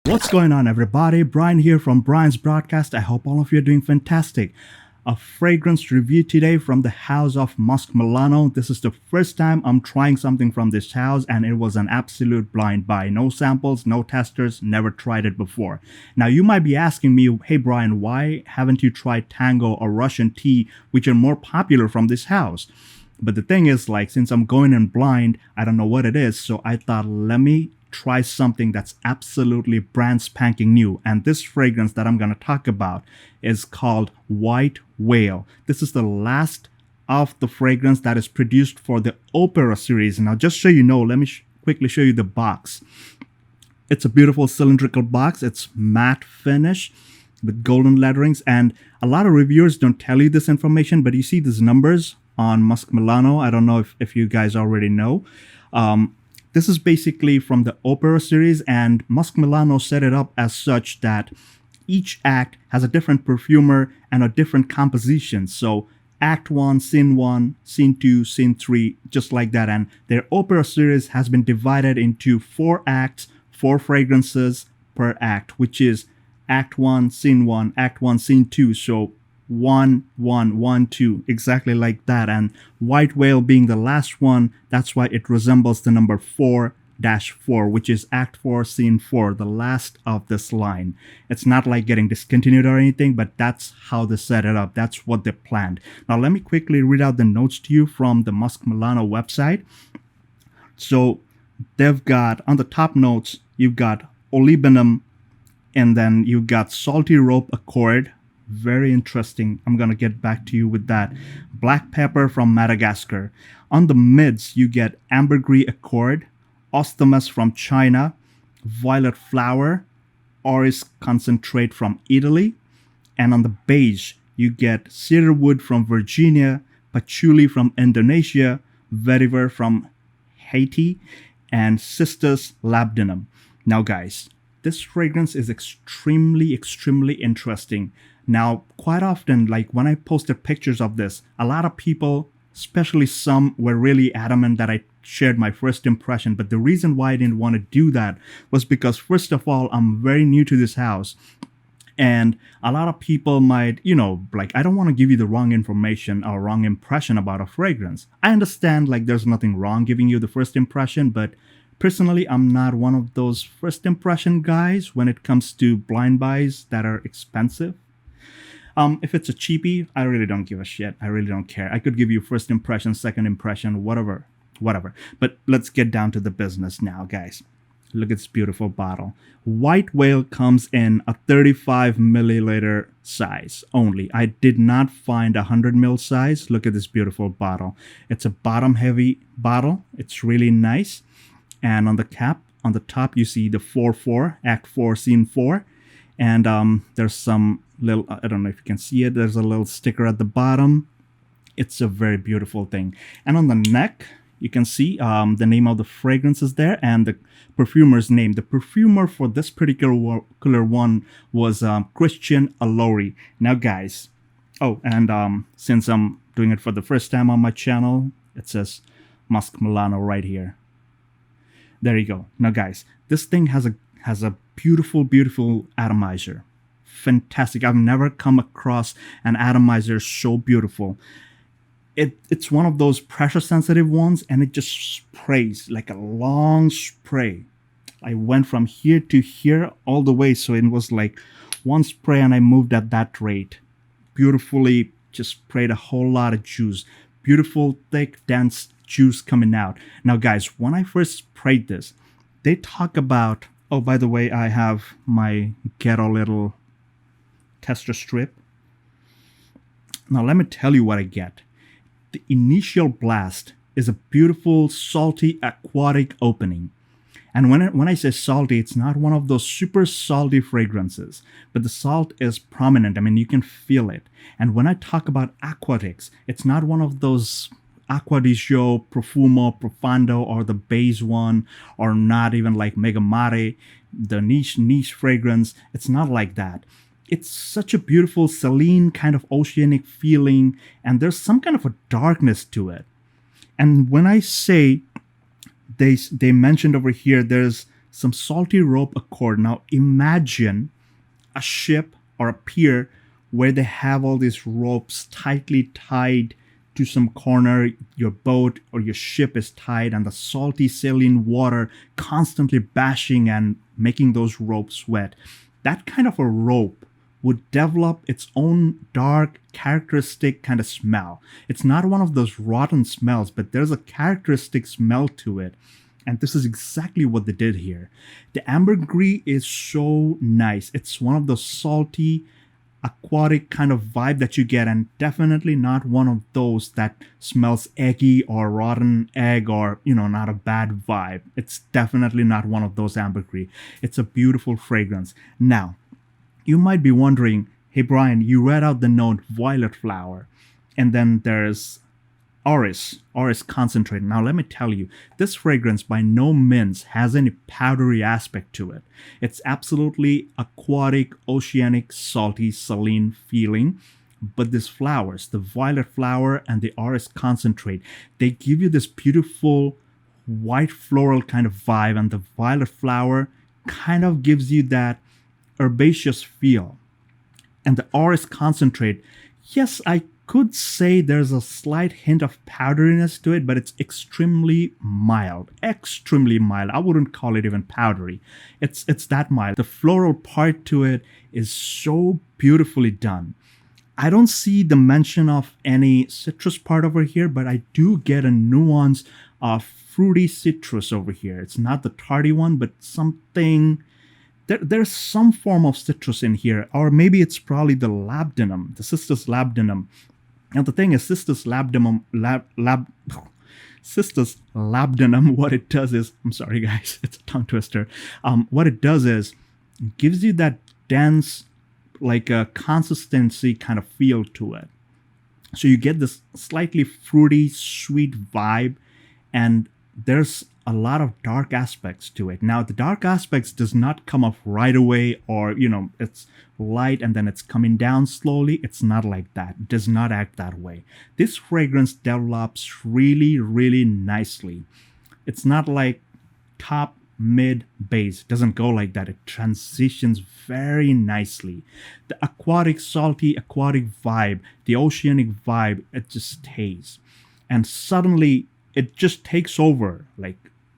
What's going on, everybody? Brian here from Brian's Broadcast. I hope all of you are doing fantastic. A fragrance review today from the house of Masque Milano. This is the first time I'm trying something from this house, and it was an absolute blind buy. No samples, no testers, never tried it before. Now, you might be asking me, hey Brian, why haven't you tried Tango or Russian tea, which are more popular from this house? But the thing is, since I'm going in blind, I don't know what it is, so I thought, let me try something that's absolutely brand spanking new. And this fragrance that I'm going to talk about is called White Whale. This is the last of the fragrance that is produced for the Opera series. Now, just so you know, let me quickly show you the box. It's a beautiful cylindrical box. It's matte finish with golden letterings. And a lot of reviewers don't tell you this information, but you see these numbers on Masque Milano. I don't know if you guys already know. This is basically from the Opera series, and Masque Milano set it up as such that each act has a different perfumer and a different composition. So Act 1, Scene 2, Scene 3, just like that. And their Opera series has been divided into 4 acts, 4 fragrances per act, which is Act 1, Act 1, Scene 2. So 1, 1, 1, 2, exactly like that. And White Whale being the last one, that's why it resembles the number 4-4, which is Act 4, Scene 4, the last of this line. It's not like getting discontinued or anything, but that's how they set it up. That's what they planned. Now, let me quickly read out the notes to you from the Masque Milano website. So they've got, on the top notes, you've got olibanum, and then you've got salty rope accord. Very interesting. I'm going to get back to you with that. Black pepper from Madagascar. On the mids, you get ambergris accord, ostomus from China, violet flower, orris concentrate from Italy. And on the beige, you get cedarwood from Virginia, patchouli from Indonesia, vetiver from Haiti, and cistus labdanum. Now, guys, this fragrance is extremely interesting. Now, quite often, when I posted pictures of this, a lot of people, especially some, were really adamant that I shared my first impression. But the reason why I didn't want to do that was because, first of all, I'm very new to this house. And a lot of people might, I don't want to give you the wrong information or wrong impression about a fragrance. I understand, there's nothing wrong giving you the first impression, but personally, I'm not one of those first impression guys when it comes to blind buys that are expensive. If it's a cheapie, I really don't give a shit. I really don't care. I could give you first impression, second impression, whatever. But let's get down to the business now, guys. Look at this beautiful bottle. White Whale comes in a 35 milliliter size only. I did not find a 100 ml size. Look at this beautiful bottle. It's a bottom heavy bottle. It's really nice. And on the cap, on the top, you see the 4-4, Act 4, Scene 4. And there's some little, I don't know if you can see it, there's a little sticker at the bottom. It's a very beautiful thing. And on the neck, you can see the name of the fragrance is there and the perfumer's name. The perfumer for this particular one was Christian Allori. Now, guys, and since I'm doing it for the first time on my channel, it says Masque Milano right here. There you go. Now, guys, this thing has a beautiful atomizer. Fantastic. I've never come across an atomizer so beautiful. It's one of those pressure sensitive ones, and it just sprays like a long spray. I went from here to here all the way, so it was like one spray and I moved at that rate. Beautifully just sprayed a whole lot of juice. Beautiful, thick, dense juice coming out. Now, guys, when I first sprayed this, they talk about, oh, by the way, I have my ghetto little tester strip. Now, let me tell you what I get. The initial blast is a beautiful, salty, aquatic opening. And when I say salty, it's not one of those super salty fragrances, but the salt is prominent. I mean, you can feel it. And when I talk about aquatics, it's not one of those Acqua di Gio, Profumo, Profondo, or the base one, or not even like Mega Mare, the niche fragrance. It's not like that. It's such a beautiful, saline kind of oceanic feeling, and there's some kind of a darkness to it. And when I say they mentioned over here, there's some salty rope accord. Now imagine a ship or a pier where they have all these ropes tightly tied to some corner. Your boat or your ship is tied, and the salty saline water constantly bashing and making those ropes wet. That kind of a rope would develop its own dark, characteristic kind of smell. It's not one of those rotten smells, but there's a characteristic smell to it. And this is exactly what they did here. The ambergris is so nice. It's one of those salty, aquatic kind of vibe that you get, and definitely not one of those that smells eggy or rotten egg or, not a bad vibe. It's definitely not one of those ambergris. It's a beautiful fragrance. Now, you might be wondering, hey Brian, you read out the note violet flower, and then there's orris concentrate. Now let me tell you, this fragrance by no means has any powdery aspect to it. It's absolutely aquatic, oceanic, salty, saline feeling. But these flowers, the violet flower and the orris concentrate, they give you this beautiful white floral kind of vibe, and the violet flower kind of gives you that herbaceous feel. And the orris concentrate, yes, I could say there's a slight hint of powderiness to it, but it's extremely mild. Extremely mild. I wouldn't call it even powdery. It's that mild. The floral part to it is so beautifully done. I don't see the mention of any citrus part over here, but I do get a nuance of fruity citrus over here. It's not the tardy one, but something. There's some form of citrus in here, or maybe it's probably the labdanum, the cistus labdanum. Now the thing is, cistus labdanum, cistus labdanum, what it does is, I'm sorry guys, it's a tongue twister. What it does is, it gives you that dense, like a consistency kind of feel to it. So you get this slightly fruity, sweet vibe, and there's a lot of dark aspects to it. Now, the dark aspects does not come up right away, or, it's light and then it's coming down slowly. It's not like that. It does not act that way. This fragrance develops really, really nicely. It's not like top, mid, base. It doesn't go like that. It transitions very nicely. The aquatic, salty, aquatic vibe, the oceanic vibe, it just stays. And suddenly, it just takes over. Like,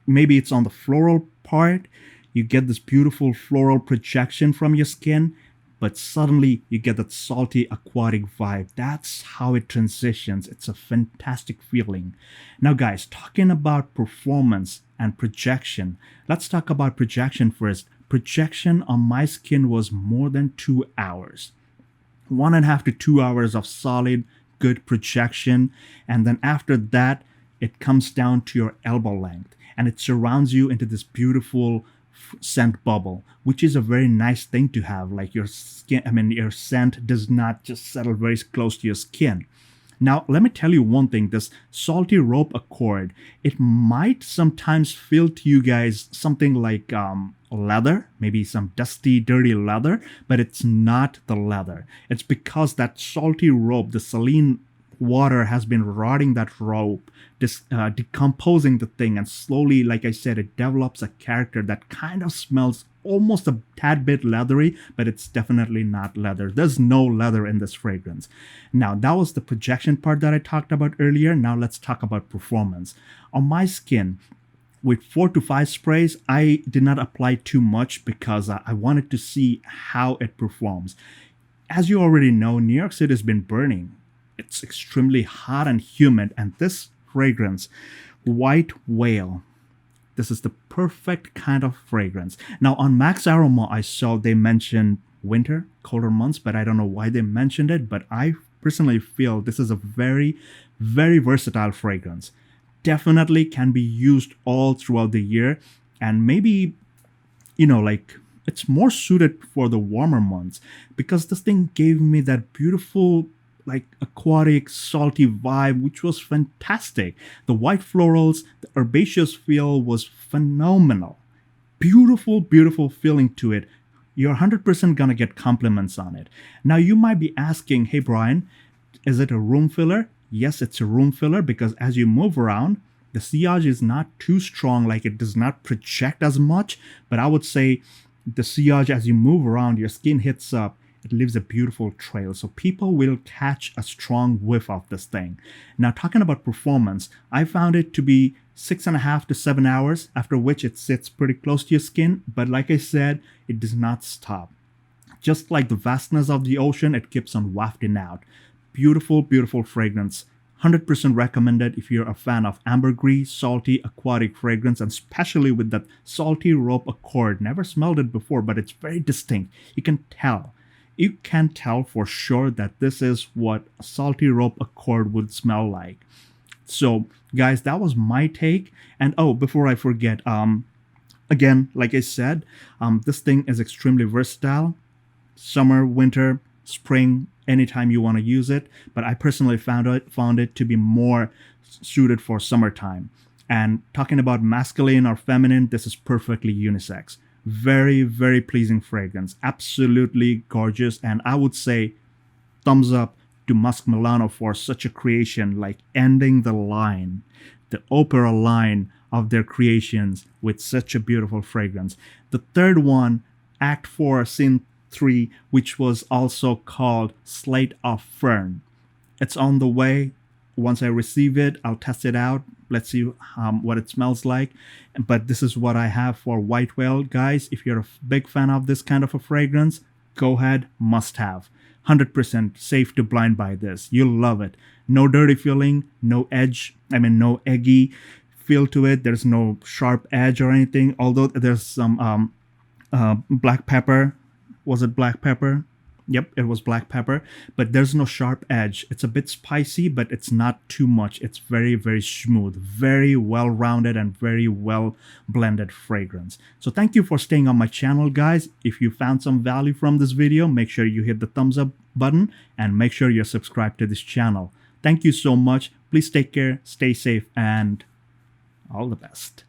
maybe it's on the floral part, you get this beautiful floral projection from your skin, but suddenly you get that salty aquatic vibe. That's how it transitions. It's a fantastic feeling. Now guys, talking about performance and projection, let's talk about projection first. Projection on my skin was more than 2 hours. 1.5 to 2 hours of solid, good projection. And then after that, it comes down to your elbow length, and it surrounds you into this beautiful scent bubble, which is a very nice thing to have. Like your scent does not just settle very close to your skin. Now, let me tell you one thing, this salty rope accord, it might sometimes feel to you guys something like leather, maybe some dusty, dirty leather, but it's not the leather. It's because that salty rope, the saline water has been rotting that rope, decomposing the thing, and slowly, like I said, it develops a character that kind of smells almost a tad bit leathery, but it's definitely not leather. There's no leather in this fragrance. Now, that was the projection part that I talked about earlier. Now let's talk about performance. On my skin, with 4 to 5 sprays, I did not apply too much because I wanted to see how it performs. As you already know, New York City has been burning. It's extremely hot and humid, and this fragrance, White Whale, this is the perfect kind of fragrance. Now on Max Aroma, I saw they mentioned winter, colder months, but I don't know why they mentioned it, but I personally feel this is a very, very versatile fragrance. Definitely can be used all throughout the year, and maybe, it's more suited for the warmer months, because this thing gave me that beautiful, like, aquatic, salty vibe, which was fantastic. The white florals, the herbaceous feel was phenomenal. Beautiful, beautiful feeling to it. You're 100% gonna get compliments on it. Now, you might be asking, hey Brian, is it a room filler? Yes, it's a room filler, because as you move around, The sillage is not too strong, like it does not project as much, but I would say the sillage, as you move around, your skin hits up, it leaves a beautiful trail. So people will catch a strong whiff of this thing. Now, talking about performance, I found it to be 6.5 to 7 hours, after which it sits pretty close to your skin. But like I said, it does not stop. Just like the vastness of the ocean, it keeps on wafting out. Beautiful, beautiful fragrance. 100% recommended if you're a fan of ambergris, salty, aquatic fragrance, and especially with that salty rope accord. Never smelled it before, but it's very distinct. You can tell. You can tell for sure that this is what a salty rope accord would smell like. So, guys, that was my take. And oh, before I forget, again, like I said, this thing is extremely versatile. Summer, winter, spring, anytime you want to use it. But I personally found it to be more suited for summertime. And talking about masculine or feminine, this is perfectly unisex. Very, very pleasing fragrance. Absolutely gorgeous. And I would say thumbs up to Masque Milano for such a creation, like ending the line, the opera line of their creations with such a beautiful fragrance. The third one, Act 4, Scene 3, which was also called Slate of Fern. It's on the way. Once I receive it, I'll test it out. Let's see what it smells like. But this is what I have for White Whale. Guys, if you're a big fan of this kind of a fragrance, go ahead, must have. 100% safe to blind buy this. You'll love it. No dirty feeling, no eggy feel to it. There's no sharp edge or anything. Although there's some black pepper. Was it black pepper? Yep, it was black pepper, but there's no sharp edge. It's a bit spicy, but it's not too much. It's very, very smooth, very well-rounded and very well-blended fragrance. So thank you for staying on my channel, guys. If you found some value from this video, make sure you hit the thumbs up button and make sure you're subscribed to this channel. Thank you so much. Please take care, stay safe, and all the best.